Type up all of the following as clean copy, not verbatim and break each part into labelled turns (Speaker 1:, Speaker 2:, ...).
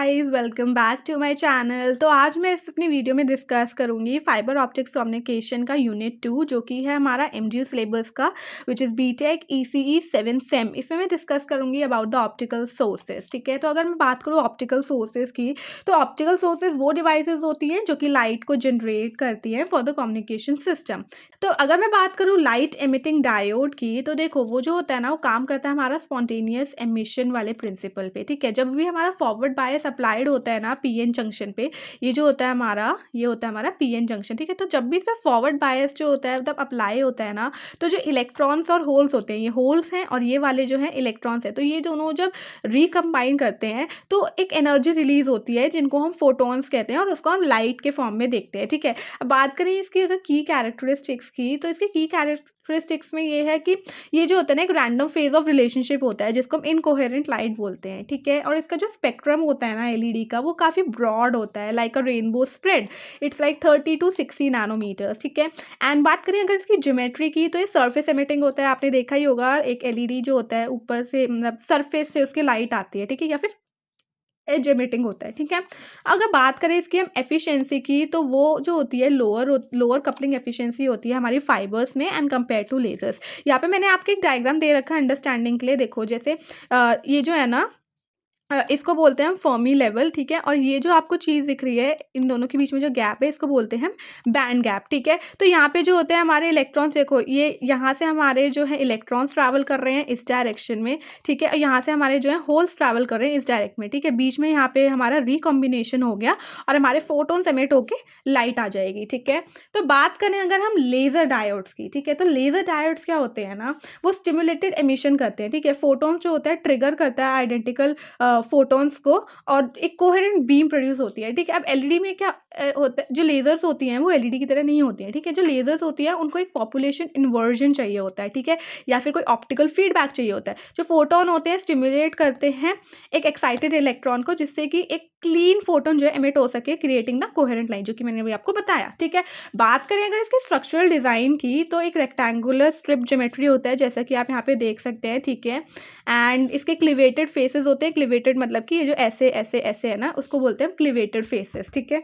Speaker 1: Guys, welcome back to my channel. तो आज मैं इस अपनी वीडियो में डिस्कस करूंगी फाइबर ऑप्टिक्स कम्युनिकेशन का यूनिट 2 जो कि है हमारा एमजीयू सिलेबस का, which is BTech ECE 7 sem. इसमें मैं डिस्कस करूंगी अबाउट द ऑप्टिकल सोर्सेज। ठीक है, तो अगर मैं बात करूँ ऑप्टिकल सोर्सेज की, तो ऑप्टिकल सोर्सेज वो डिवाइसेज होती हैं जो कि लाइट को जनरेट करती हैं फॉर द कम्युनिकेशन सिस्टम। तो अगर मैं बात करूँ लाइट एमिटिंग डायोड की, तो देखो वो जो होता है ना, वो काम करता है हमारा स्पॉन्टेनियस एमिशन वाले प्रिंसिपल पे। ठीक है, जब भी हमारा फॉरवर्ड बायस अप्लाइड होता है ना पीएन जंक्शन पे, ये जो होता है हमारा, ये होता है हमारा पीएन जंक्शन। ठीक है, तो जब भी इसमें फॉरवर्ड बायस जो होता है तब अप्लाई होता है ना, तो जो इलेक्ट्रॉन्स और होल्स होते हैं, ये होल्स हैं और ये वाले जो हैं इलेक्ट्रॉन्स हैं, तो ये दोनों जब रिकम्बाइन करते हैं तो एक एनर्जी रिलीज होती है जिनको हम फोटॉन्स कहते हैं और उसको हम लाइट के फॉर्म में देखते हैं। ठीक है, अब बात करें इसकी अगर की कैरेक्टरिस्टिक्स की, तो इसकी की कैरेक्टरिस्टिक्स में ये है कि ये जो होता है ना, एक रैंडम फेज ऑफ रिलेशनशिप होता है जिसको हम इनकोहेरेंट लाइट बोलते हैं। ठीक है, और इसका जो स्पेक्ट्रम होता है ना एलईडी का, वो काफ़ी ब्रॉड होता है, like a rainbow spread. It's like 30 to 60 nanometres. ठीक है, एंड बात करें अगर इसकी ज्योमेट्री की, तो ये सरफेस एमिटिंग होता है। आपने देखा ही होगा, एक एलईडी जो होता है ऊपर से, मतलब सरफेस से उसकी लाइट आती है। ठीक है, या फिर एज एमिटिंग होता है। ठीक है, अगर बात करें इसकी हम एफिशिएंसी की, तो वो जो होती है लोअर कपलिंग एफिशिएंसी होती है हमारी फाइबर्स में एंड कंपेयर टू लेजर्स। यहाँ पे मैंने आपको एक डायग्राम दे रखा है अंडरस्टैंडिंग के लिए। देखो जैसे ये जो है ना, इसको बोलते हैं हम फर्मी लेवल। ठीक है, और ये जो आपको चीज़ दिख रही है, इन दोनों के बीच में जो गैप है, इसको बोलते हैं हम बैंड गैप। ठीक है, तो यहाँ पे जो होते हैं हमारे इलेक्ट्रॉन्स, देखो ये यहाँ से हमारे जो है इलेक्ट्रॉन्स ट्रैवल कर रहे हैं इस डायरेक्शन में। ठीक है, और यहाँ से हमारे जो है होल्स ट्रैवल कर रहे हैं इस डायरेक्ट में। ठीक है, बीच में यहाँ पे हमारा रिकॉम्बिनेशन हो गया और हमारे फोटोन्स एमिट होके लाइट आ जाएगी। ठीक है, तो बात करें अगर हम लेज़र डायोड्स की, ठीक है, तो लेज़र डायोड्स क्या होते हैं ना, वो स्टिमुलेटेड एमिशन करते हैं। ठीक है, फोटोन्स जो होता है ट्रिगर करता है आइडेंटिकल फोटॉन्स को और एक कोहेरेंट बीम प्रोड्यूस होती है। ठीक है, अब एलईडी में क्या होता है, जो लेजर्स होती हैं वो एलईडी की तरह नहीं होती हैं। ठीक है, जो लेजर्स होती हैं उनको एक पॉपुलेशन इन्वर्जन चाहिए होता है। ठीक है, या फिर कोई ऑप्टिकल फीडबैक चाहिए होता है। जो फोटोन होते हैं स्टिमुलेट करते हैं एक एक्साइटेड इलेक्ट्रॉन को, जिससे कि एक क्लीन फोटोन जो है एमिट हो सके, क्रिएटिंग द कोहेरेंट लाइन, जो कि मैंने अभी आपको बताया। ठीक है, बात करें अगर इसके स्ट्रक्चरल डिजाइन की, तो एक रेक्टेंगुलर स्ट्रिप ज्योमेट्री होता है, जैसा कि आप यहाँ पे देख सकते हैं। ठीक है, एंड इसके क्लिवेटेड फेसेस होते हैं। क्लिवेटेड मतलब कि ये जो ऐसे ऐसे ऐसे है ना, उसको बोलते हैं क्लिवेटेड फेसेस। ठीक है,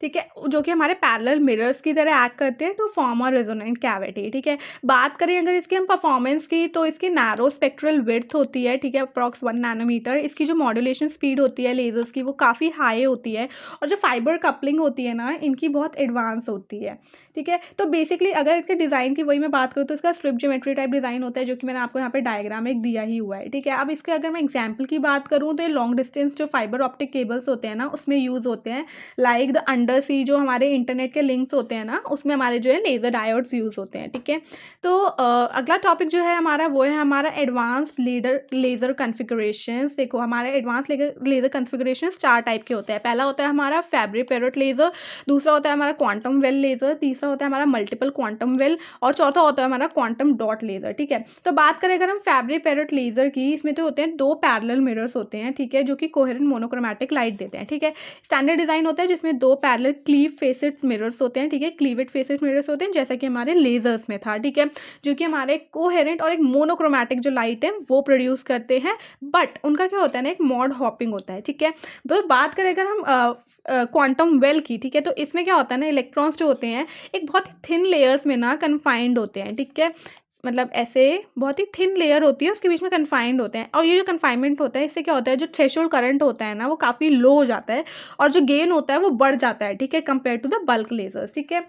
Speaker 1: ठीक है, जो कि हमारे पैरेलल मिरर्स की तरह एक्ट करते हैं to form a resonant cavity. ठीक है, बात करें अगर इसकी हम परफॉर्मेंस की, तो इसकी नैरो स्पेक्ट्रल विड्थ होती है। ठीक है, अप्रॉक्स 1 नैनोमीटर। इसकी जो मॉड्यूलेशन स्पीड होती है लेजर्स की, वो काफ़ी हाई होती है। और जो फाइबर कपलिंग होती है ना, इनकी बहुत एडवांस होती है। ठीक है, तो बेसिकली अगर इसके डिज़ाइन की वही मैं बात करूँ, तो इसका स्ट्रिप ज्योमेट्री टाइप डिज़ाइन होता है, जो कि मैंने आपको यहाँ पे डायग्राम एक दिया ही हुआ है। ठीक है, अब इसके अगर मैं एग्जाम्पल की बात करूँ, तो ये लॉन्ग डिस्टेंस जो फाइबर ऑप्टिक केबल्स होते हैं ना, उसमें यूज़ होते हैं। लाइक द अंडर सी जो हमारे इंटरनेट के लिंक्स होते हैं ना, उसमें हमारे जो है लेज़र डायोड्स यूज़ होते हैं। ठीक है, तो अगला टॉपिक जो है हमारा, वो है हमारा एडवांस लेज़र कन्फिगरेशंस। देखो हमारे एडवांस लेज़र कन्फिगरेशंस 4 टाइप के होते हैं। पहला होता है हमारा फैब्री पेरोट लेज़र, दूसरा होता है हमारा क्वांटम वेल लेज़र, तीसरा होता है हमारा मल्टीपल क्वांटम वेल, और चौथा होता है हमारा क्वांटम डॉट लेज़र। ठीक है, तो बात करें अगर हम फैब्री पेरोट लेज़र की, इसमें तो होते हैं 2 पैरेलल मिरर्स होते हैं। ठीक है, जो कि कोहेरेंट मोनोक्रोमैटिक लाइट देते हैं। ठीक है, स्टैंडर्ड डिजाइन होता है जिसमें 2 पैरेलल क्लीव फेसेड मिरर्स होते हैं। ठीक है, क्लीवेड फेसेड मिरर्स होते हैं, जैसा कि हमारे लेजर्स में था। ठीक है, जो कि हमारे कोहेरेंट और एक मोनोक्रोमैटिक जो लाइट है वो प्रोड्यूस करते हैं, बट उनका क्या होता है ना, एक मॉड हॉपिंग होता है। ठीक है, तो बात करें अगर हम क्वांटम वेल की, ठीक है, तो इसमें क्या होता है ना, इलेक्ट्रॉन्स जो होते हैं एक बहुत ही थिन लेयर्स में ना कन्फाइंड होते हैं। ठीक है, मतलब ऐसे बहुत ही थिन लेयर होती है, उसके बीच में कन्फाइंड होते हैं, और ये जो कन्फाइनमेंट होता है, इससे क्या होता है, जो थ्रेशोल्ड करंट होता है ना, वो काफ़ी लो हो जाता है और जो गेन होता है वो बढ़ जाता है। ठीक है, compare to the bulk lasers. ठीक है,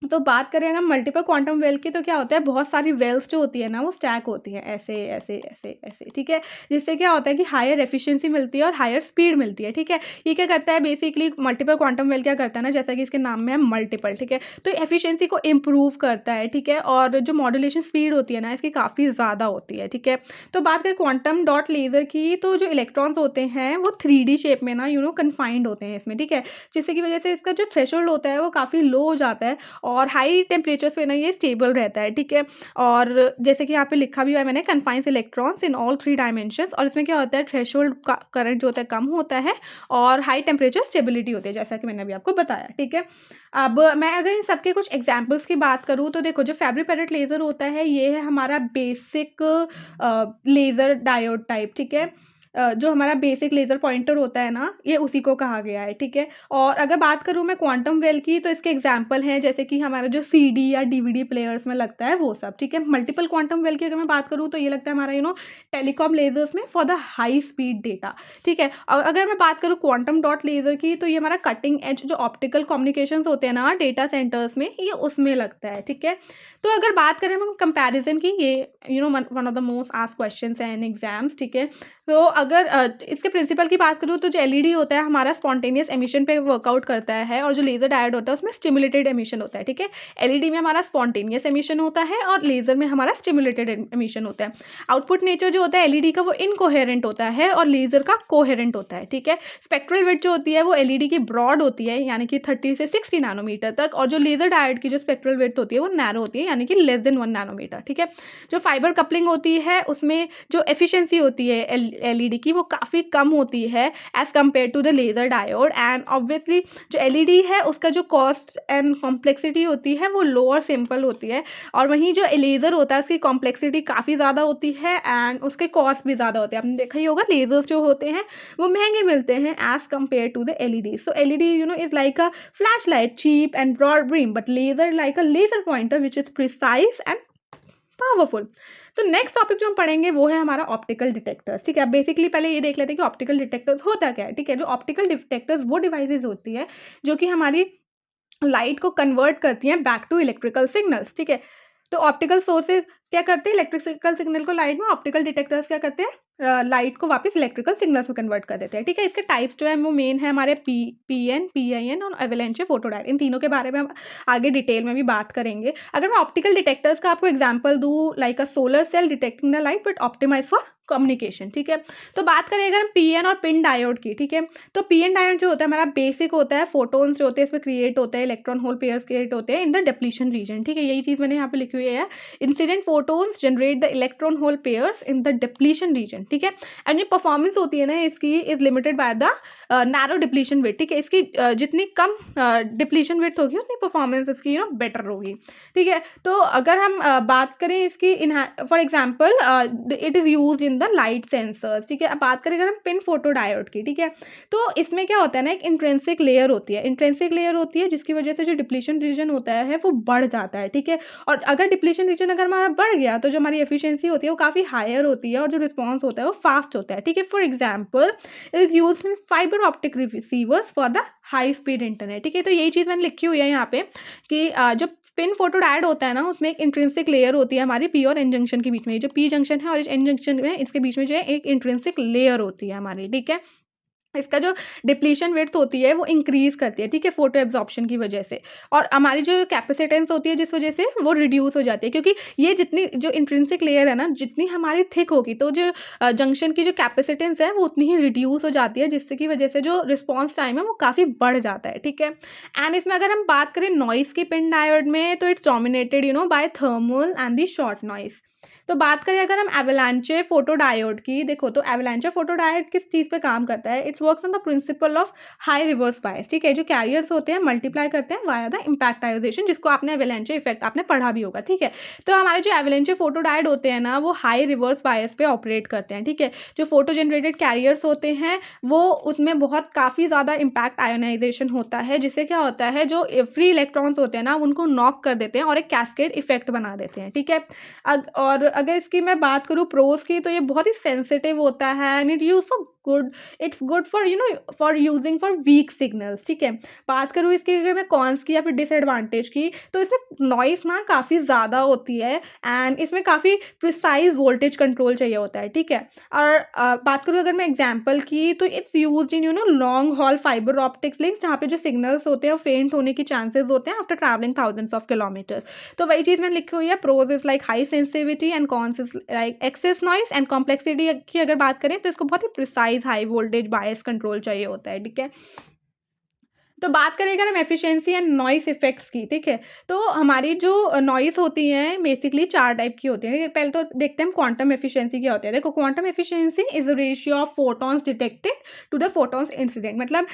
Speaker 1: तो बात करें अगर मल्टीपल क्वांटम वेल की, तो क्या होता है, बहुत सारी वेल्स जो होती है ना, वो स्टैक होती है ऐसे ऐसे ऐसे ऐसे। ठीक है, जिससे क्या होता है कि हायर एफिशिएंसी मिलती है और हायर स्पीड मिलती है। ठीक है, ये क्या करता है बेसिकली, मल्टीपल क्वांटम वेल क्या करता है ना, जैसा कि इसके नाम में है मल्टीपल। ठीक है, तो एफिशिएंसी को इम्प्रूव करता है। ठीक है, और जो मॉड्यूलेशन स्पीड होती है ना, इसकी काफ़ी ज़्यादा होती है। ठीक है, तो बात करें क्वांटम डॉट लेज़र की, तो जो इलेक्ट्रॉन्स होते हैं वो 3D शेप में ना कन्फाइंड होते हैं इसमें। ठीक है, जिससे की वजह से इसका जो थ्रेशोल्ड होता है वो काफ़ी लो हो जाता है और हाई टेम्परेचर पे ना ये स्टेबल रहता है। ठीक है, और जैसे कि यहाँ पे लिखा भी हुआ है मैंने, confines electrons in all 3 dimensions, और इसमें क्या होता है, थ्रेशोल्ड करंट जो होता है कम होता है और हाई टेम्परेचर स्टेबिलिटी होती है, जैसा कि मैंने अभी आपको बताया। ठीक है, अब मैं अगर इन सबके कुछ एग्जाम्पल्स की बात करूँ, तो देखो जो फैब्री पेरोट लेज़र होता है, ये है हमारा बेसिक लेज़र डायोड टाइप। ठीक है, जो हमारा बेसिक लेज़र पॉइंटर होता है ना, ये उसी को कहा गया है, ठीक है। और अगर बात करूँ मैं क्वांटम वेल की, तो इसके एग्जांपल हैं जैसे कि हमारा जो सीडी या डीवीडी प्लेयर्स में लगता है वो सब, ठीक है। मल्टीपल क्वांटम वेल की अगर मैं बात करूँ तो ये लगता है हमारा टेलीकॉम लेजर्स में for the high speed data, ठीक है। और अगर मैं बात करूँ क्वांटम डॉट लेज़र की, तो ये हमारा कटिंग एज जो ऑप्टिकल कम्युनिकेशंस होते हैं ना डेटा सेंटर्स में, ये उसमें लगता है, ठीक है। तो अगर बात करें हम कंपैरिजन की, ये one of the most asked questions हैं इन एग्जाम्स, ठीक है। तो अगर इसके प्रिंसिपल की बात करूँ तो जो एलईडी होता है हमारा स्पॉन्टेनियस एमिशन पे वर्कआउट करता है, और जो लेजर डायोड होता है उसमें स्टिमुलेटेड एमिशन होता है, ठीक है। एलईडी में हमारा स्पॉन्टेनियस एमिशन होता है और लेजर में हमारा स्टिमुलेटेड एमिशन होता है। आउटपुट नेचर जो होता है एलईडी का वो इनकोहेरेंट होता है और लेजर का कोहेरेंट होता है, ठीक है। स्पेक्ट्रल विड्थ जो होती है वो एलईडी की ब्रॉड होती है यानी कि 30 से 60 नैनोमीटर तक, और जो लेजर डायोड की जो स्पेक्ट्रल विड्थ होती है वो नैरो होती है यानी कि लेस देन 1 नैनोमीटर, ठीक है। जो फाइबर कपलिंग होती है उसमें जो एफिशिएंसी होती है एलईडी की वो काफ़ी कम होती है as compared to the laser diode, and obviously जो एलईडी है उसका जो कॉस्ट एंड कॉम्प्लेक्सिटी होती है वो लो और सिंपल होती है, और वहीं जो लेज़र होता है उसकी कॉम्प्लेक्सिटी काफ़ी ज़्यादा होती है एंड उसके कॉस्ट भी ज़्यादा होते हैं। आपने देखा ही होगा लेजर्स जो होते हैं वो महंगे मिलते हैं as compared to the LED. So LED is like a flash light, cheap and broad beam, but laser like a laser pointer which is precise and powerful. तो नेक्स्ट टॉपिक जो हम पढ़ेंगे वो है हमारा ऑप्टिकल डिटेक्टर्स, ठीक है। अब बेसिकली पहले ये देख लेते हैं कि ऑप्टिकल डिटेक्टर्स होता क्या है, ठीक है। जो ऑप्टिकल डिटेक्टर्स वो डिवाइसेस होती है जो कि हमारी लाइट को कन्वर्ट करती हैं बैक टू इलेक्ट्रिकल सिग्नल्स, ठीक है। तो ऑप्टिकल सोर्सेज क्या करते हैं, इलेक्ट्रिकल सिग्नल को लाइट में, ऑप्टिकल डिटेक्टर्स क्या करते हैं, लाइट को वापस इलेक्ट्रिकल सिग्नल्स में कन्वर्ट कर देते हैं, ठीक है। इसके टाइप्स जो है वो मेन है हमारे पीएन, पीआईएन और एवेलेंचे फोटोडायोड। इन तीनों के बारे में हम आगे डिटेल में भी बात करेंगे। अगर मैं ऑप्टिकल डिटेक्टर्स का आपको एग्जांपल दूं, like a solar cell detecting the light but optimise for communication, ठीक है। तो बात करें अगर हम पीएन और पिन डायोड की, ठीक है। तो पीएन डायोड जो होता है हमारा बेसिक होता है, फोटोन्स जो होते हैं इसमें क्रिएट होते हैं, इलेक्ट्रॉन होल पेयर्स क्रिएट होते हैं इन द डिप्लीशन रीजन, ठीक है। यही चीज़ मैंने यहाँ पे लिखी हुई है, incident photons generate the electron hole pairs in the depletion region, ठीक है। एंड ये परफॉर्मेंस होती है ना इसकी is limited by the narrow depletion width, ठीक है। इसकी जितनी कम डिप्लीशन विड्थ होगी उतनी परफॉर्मेंस इसकी बेटर होगी, ठीक है। तो अगर हम बात करें इसकी for example it is use in the light sensors, ठीक है। अब बात करें अगर हम पिन फोटो डायोड की, ठीक है। तो इसमें क्या होता है ना, एक इंट्रिंसिक लेयर होती है, इंट्रिंसिक लेयर होती है जिसकी वजह से जो डिप्लीशन रीजन होता है वो बढ़ जाता है, ठीक है। और अगर डिप्लीशन रीजन अगर हमारा बढ़ गया तो जो हमारी एफिशिएंसी होती है वो काफ़ी हायर होती है और जो रिस्पॉन्स होता है वो फास्ट होता है, ठीक है। For example it is use in fibre optic receivers for the high speed internet, ठीक है। तो यही चीज़ मैंने लिखी हुई है यहाँ पे कि जो पिन फोटो डायोड होता है ना उसमें एक इंट्रिंसिक लेयर होती है हमारी पी और एन जंक्शन के बीच में, जो पी जंक्शन है और एन जंक्शन में इसके बीच में जो है एक इंट्रिंसिक लेयर होती है हमारी, ठीक है। इसका जो डिप्लीशन विड्थ होती है वो इंक्रीज करती है, ठीक है, फोटो एब्जॉर्प्शन की वजह से, और हमारी जो कैपेसिटेंस होती है जिस वजह से वो रिड्यूस हो जाती है, क्योंकि ये जितनी जो इंट्रिंसिक लेयर है ना जितनी हमारी थिक होगी तो जो जंक्शन की जो कैपेसिटेंस है वो उतनी ही रिड्यूस हो जाती है, जिससे की वजह से जो रिस्पॉन्स टाइम है वो काफ़ी बढ़ जाता है, ठीक है। एंड इसमें अगर हम बात करें नॉइस की पिन डायोड में, तो it's dominated by thermal and the short noise. तो बात करें अगर हम एवलांचे फोटो डायोड की, देखो तो एवलांचे फोटो डायोड किस चीज़ पे काम करता है, it's works on the principle of high reverse bias, ठीक है। जो कैरियर्स होते हैं मल्टीप्लाई करते हैं वाया द इम्पैक्ट आयोजेशन, जिसको आपने एवलांचे इफेक्ट आपने पढ़ा भी होगा, ठीक है। तो हमारे जो एवलांचे फोटो डायोड होते हैं ना वो हाई रिवर्स बायस पे ऑपरेट करते हैं, ठीक है। जो फोटो जनरेटेड कैरियर्स होते हैं वो उसमें बहुत काफ़ी ज़्यादा इम्पैक्ट आयोनाइजेशन होता है, जिससे क्या होता है जो फ्री इलेक्ट्रॉन्स होते हैं ना उनको नॉक कर देते हैं और एक कैस्केड इफेक्ट बना देते हैं, ठीक है। और अगर इसकी मैं बात करूँ प्रोज की, तो ये बहुत ही सेंसिटिव होता है and it use for good, it's good for for using for weak signals, ठीक है। बात करूँ इसकी अगर मैं कॉन्स की या फिर डिसएडवांटेज की, तो इसमें नॉइस ना काफ़ी ज़्यादा होती है एंड इसमें काफ़ी प्रिसाइज वोल्टेज कंट्रोल चाहिए होता है, ठीक है। और बात करूँ अगर मैं एग्जाम्पल की, तो it's use in long haul fibre optics links, जहाँ पे जो सिग्नल्स होते हैं वो फेंट होने की चांसेस होते हैं after travelling thousands of kilometres. तो वही चीज़ मैंने लिखी हुई है, pros is like high sensitivity and cons is like excess noise, and complexity की अगर बात करें तो इसको बहुत ही precise high voltage bias control चाहिए होता है, ठीक है। तो बात करें अगर हम एफिशिएंसी एंड नॉइस इफेक्ट्स की, ठीक है, तो हमारी जो नॉइस होती है बेसिकली 4 टाइप की होती है। पहले तो देखते हैं हम क्वांटम एफिशिएंसी क्या होती है। देखो, quantum efficiency is the ratio of photons detected to the photons incident. मतलब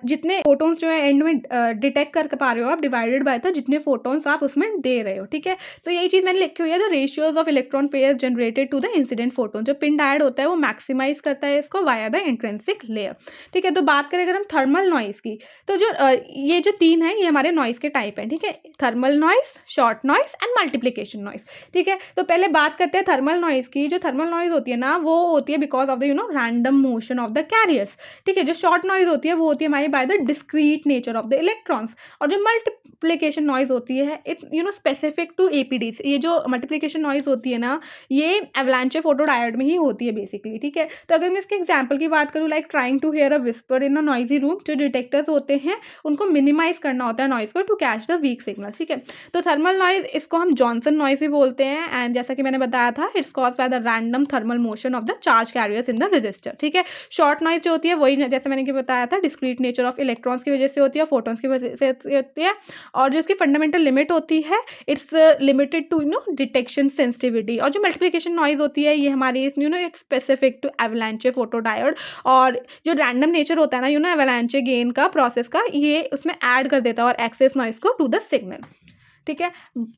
Speaker 1: जितने फोटॉन्स जो है एंड में डिटेक्ट कर पा रहे हो आप, डिवाइडेड बाय द जितने फोटॉन्स आप उसमें दे रहे हो, ठीक है। तो यही चीज़ मैंने लिखी हुई है, the ratios of electron pair generated to the incident photon. जो पिन डायोड होता है वो मैक्सिमाइज करता है इसको वाया द इंट्रिंसिक लेयर, ठीक है। तो बात करें अगर हम थर्मल नॉइस की, तो जो ये जो 3 है ये हमारे नॉइस के टाइप हैं, ठीक है। Thermal noise, short noise and multiplication noise, ठीक है। तो पहले बात करते हैं थर्मल नॉइस की। जो थर्मल नॉइस होती है ना, वो होती है because of the random motion of the carriers, ठीक है। जो शॉर्ट नॉइस होती है वो होती है हमारी by the discrete nature of the electrons. और जो मल्टीप्लिकेशन नॉइस होती है इट स्पेसिफिक टू एपीडीज। ये जो मल्टीप्लिकेशन नॉइस होती है ना, ये एवलांचे फोटोडायोड में ही होती है बेसिकली, ठीक है। तो अगर मैं इसके एग्जांपल की बात करूँ, like trying to hear a whisper in a noisy room, जो डिटेक्टर्स होते हैं उनको मिनिमाइज करना होता है नॉइस को to catch the weak signal, ठीक है। तो थर्मल नॉइज, इसको हम जॉनसन नॉइज भी बोलते हैं। एंड जैसा कि मैंने बताया था, it's caused by the random thermal motion of the charge carriers in the register, ठीक है। शॉर्ट नॉइज जो होती है वही जैसे मैंने बताया था, डिस्क्रीट नेचर ऑफ इलेक्ट्रॉन्स की वजह से होती है, फोटॉन्स की वजह से होती है। और जो इसकी फंडामेंटल लिमिट होती है, it's limited to detection sensitivity. और जो मल्टीप्लिकेशन नॉइज होती है ये हमारी it's specific to avalanche photodiode. और जो रैंडम नेचर होता है ना एवलांचे गेन का प्रोसेस का, ये उसमें ऐड कर देता है और एक्सेस नॉइज को टू द सिग्नल, ठीक है।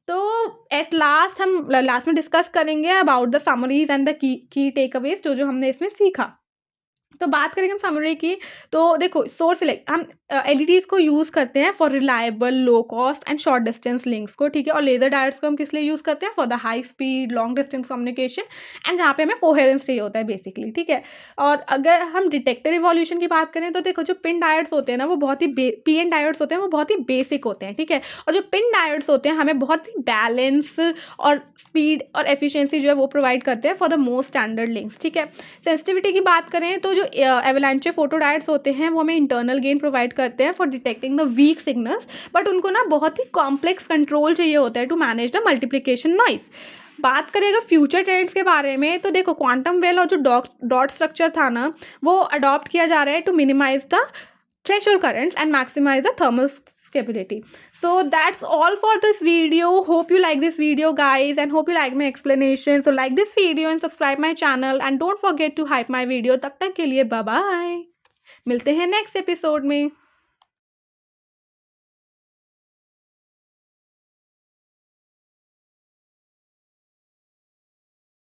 Speaker 1: तो एट लास्ट हम लास्ट में डिस्कस करेंगे about the summaries and the key takeaways जो हमने इसमें सीखा। तो बात करेंगे हम समरी की, तो देखो सोर्स सिलेक्ट हम एलईडीज को यूज़ करते हैं for reliable low cost and short distance links को, ठीक है। और लेजर डायोड्स को हम किस लिए यूज़ करते हैं, for the high speed long distance communication and जहाँ पे हमें कोहेरेंस चाहिए होता है बेसिकली, ठीक है। और अगर हम डिटेक्टर इवोल्यूशन की बात करें, तो देखो जो पिन डायोड्स होते हैं ना वो बहुत ही पीएन डायोड्स होते हैं, वो बहुत ही बेसिक होते हैं, ठीक है। और जो पिन डायोड्स होते हैं हमें बहुत ही बैलेंस और स्पीड और एफिशिएंसी जो है वो प्रोवाइड करते हैं for the most standard links, ठीक है। सेंसिटिविटी की बात करें तो जो एवलांचे फोटोडायोड्स होते हैं वो हमें इंटरनल गेन प्रोवाइड करते हैं for detecting the weak signals, but उनको ना बहुत ही कॉम्प्लेक्स कंट्रोल चाहिए होता है to manage the multiplication noise. बात करेगा फ्यूचर ट्रेंड्स के बारे में, तो देखो क्वांटम वेल और जो डॉट स्ट्रक्चर था ना वो अडॉप्ट किया जा रहा है to minimise the threshold currents and maximize the thermal stability. So that's all for this video. Hope you like this video guys and hope you like my explanation. So like this video and subscribe my channel and don't forget to hype my video. तब तक के लिए bye bye. मिलते हैं next episode में।